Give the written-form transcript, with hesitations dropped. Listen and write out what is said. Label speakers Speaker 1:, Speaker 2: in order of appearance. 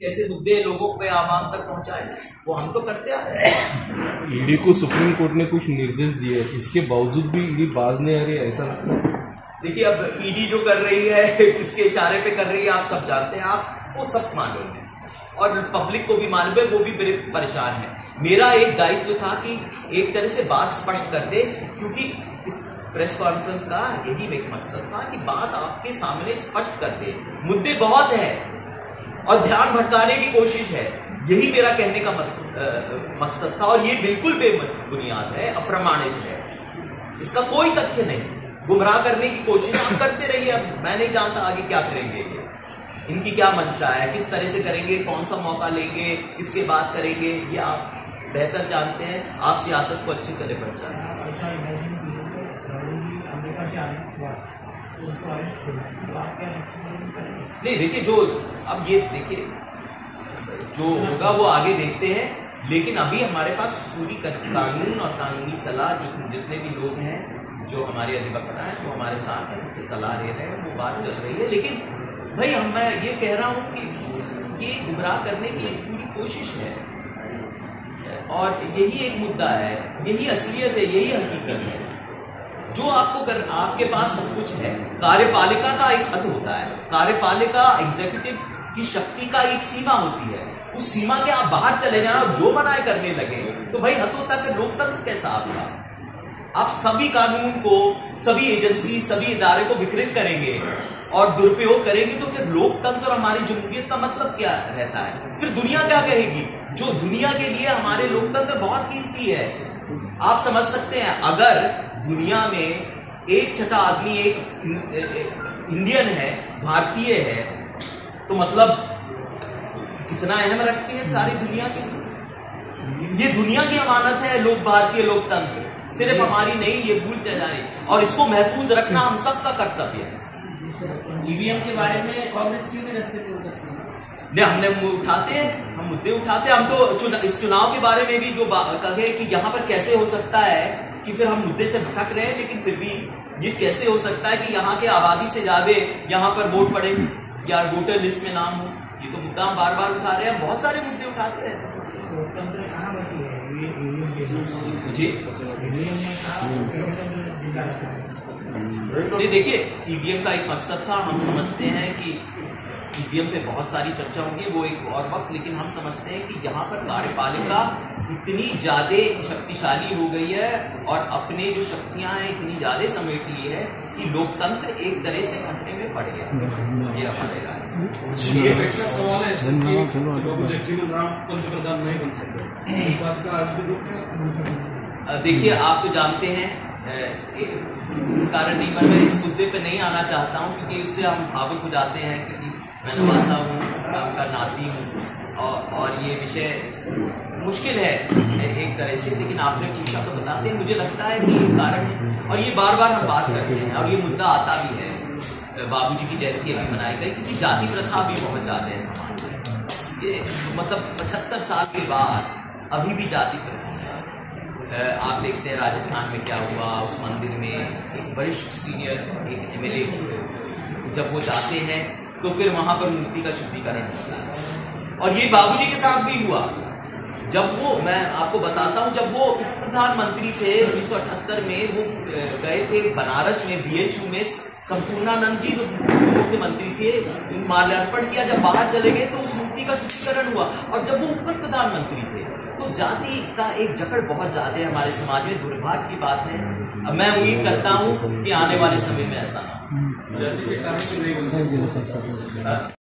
Speaker 1: कैसे मुद्दे लोगों पे आवाम तक पहुंचाए, वो हम तो करते आ रहे हैं।
Speaker 2: ईडी को सुप्रीम कोर्ट ने कुछ निर्देश दिए, इसके बावजूद भी ईडी बाज नहीं आ रही है, ऐसा लगता है।
Speaker 1: देखिए, अब ईडी जो कर रही है, किसके इशारे पे कर रही है, आप सब जानते हैं, आपको सब मालूम है और पब्लिक को भी मालूम है, वो भी बड़े परेशान है। मेरा एक दायित्व था कि एक तरह से बात स्पष्ट कर दे, क्योंकि इस प्रेस कॉन्फ्रेंस का यही एक मकसद था कि बात आपके सामने स्पष्ट कर दे। मुद्दे बहुत है और ध्यान भटकाने की कोशिश है, यही मेरा कहने का मकसद था। और ये बिल्कुल बेबुनियाद है, अप्रमाणित है, इसका कोई तथ्य नहीं। गुमराह करने की कोशिश आप करते रहिए। अब मैं नहीं जानता आगे क्या करेंगे, इनकी क्या मंशा है, किस तरह से करेंगे, कौन सा मौका लेंगे, किसके बात करेंगे, ये आप बेहतर जानते हैं। आप सियासत को अच्छी तरह पहचानते हैं। नहीं, देखिए, जो अब ये देखिए जो होगा वो आगे देखते हैं, लेकिन अभी हमारे पास पूरी कानून और कानूनी सलाह जितने भी लोग हैं, जो हमारे अधिवक्ता हैं, वो हमारे साथ हैं, उनसे सलाह ले रहे हैं, वो बात चल रही है। लेकिन भाई मैं ये कह रहा हूँ कि ये गुमराह करने की एक पूरी कोशिश है और यही एक मुद्दा है, यही असलियत है, यही हकीकत है। जो आपके पास सब कुछ है, कार्यपालिका का एक हद होता है, कार्यपालिका एग्जीक्यूटिव की शक्ति का एक सीमा होती है। उस सीमा के आप बाहर चले जाए और जो बनाए करने लगे तो भाई हद होता है, लोकतंत्र कैसा आपका? आप सभी कानून को, सभी एजेंसी, सभी इदारे को विकृत करेंगे और दुरुपयोग करेंगे तो फिर लोकतंत्र और हमारी जमहूरियत का मतलब क्या रहता है? फिर दुनिया क्या कहेगी? जो दुनिया के लिए हमारे लोकतंत्र बहुत कीमती है। आप समझ सकते हैं, अगर दुनिया में 1/6 आदमी एक इंडियन है, भारतीय है, तो मतलब कितना अहम रखती है सारी दुनिया के। ये दुनिया की अमानत है भारतीय लोकतंत्र, सिर्फ हमारी नहीं, ये भूल जाए और इसको महफूज रखना हम सबका कर्तव्य है।
Speaker 3: ईवीएम के बारे में कांग्रेस क्यों नहीं रस्ते पे सकती?
Speaker 1: नहीं, हमने उठाते हैं, हम मुद्दे उठाते हैं। हम तो इस चुनाव के बारे में भी जो कहे कि यहाँ पर कैसे हो सकता है कि फिर हम मुद्दे से भटक रहे हैं, लेकिन फिर भी ये कैसे हो सकता है कि यहाँ के आबादी से ज्यादा यहाँ पर वोट पड़े या वोटर लिस्ट में नाम हो। ये तो मुद्दा हम बार बार उठा रहे हैं, बहुत सारे मुद्दे उठाते हैं। जी, देखिए, ईवीएम का एक मकसद था। हम समझते हैं कि ईवीएम पे बहुत सारी चर्चा होगी, वो एक और वक्त, लेकिन हम समझते हैं कि यहाँ पर कार्यपालिका इतनी ज्यादा शक्तिशाली हो गई है और अपने जो शक्तियां हैं इतनी ज्यादा समेट ली है कि लोकतंत्र एक तरह से खतरे में पड़ गया। ये हमारे राय
Speaker 4: ऐसा सवाल है जगजीवन राम पंतप्रधान नहीं बन सकते, इस बात का आज भी दुख है।
Speaker 1: देखिए, आप तो जानते हैं इस कारण नहीं बन, मैं इस मुद्दे पे नहीं आना चाहता हूँ क्योंकि उससे हम भावुक हो जाते हैं, क्योंकि मैं नवासा हूँ, उनका नाती हूँ और ये विषय मुश्किल है एक तरह से। लेकिन आपने पूछा तो बताते हैं, मुझे लगता है कि ये कारण है और ये बार बार हम बात करते हैं और ये मुद्दा आता भी है। बाबूजी की जयंती अभी मनाई गई क्योंकि जाति प्रथा भी बहुत ज्यादा है समाज में। ये मतलब 75 साल के बाद अभी भी जाति प्रथा। आप देखते हैं राजस्थान में क्या हुआ, उस मंदिर में एक वरिष्ठ सीनियर एक एमएलए जब वो जाते हैं तो फिर वहां पर मूर्ति का शुद्धिकरण होता है। और ये बाबूजी के साथ भी हुआ। जब वो, मैं आपको बताता हूं, जब वो प्रधानमंत्री थे 1978 में, वो गए थे बनारस में बीएचयू में, संपूर्णानंद जी जो मुख्यमंत्री थे, माल्यार्पण किया। जब बाहर चले गए तो उस मूर्ति का शुद्धिकरण हुआ। और जब वो उप प्रधानमंत्री थे तो जाति का एक जकड़ बहुत ज्यादा है हमारे समाज में, दुर्भाग्य की बात है। अब मैं उम्मीद करता हूं कि आने वाले समय में ऐसा ना हो।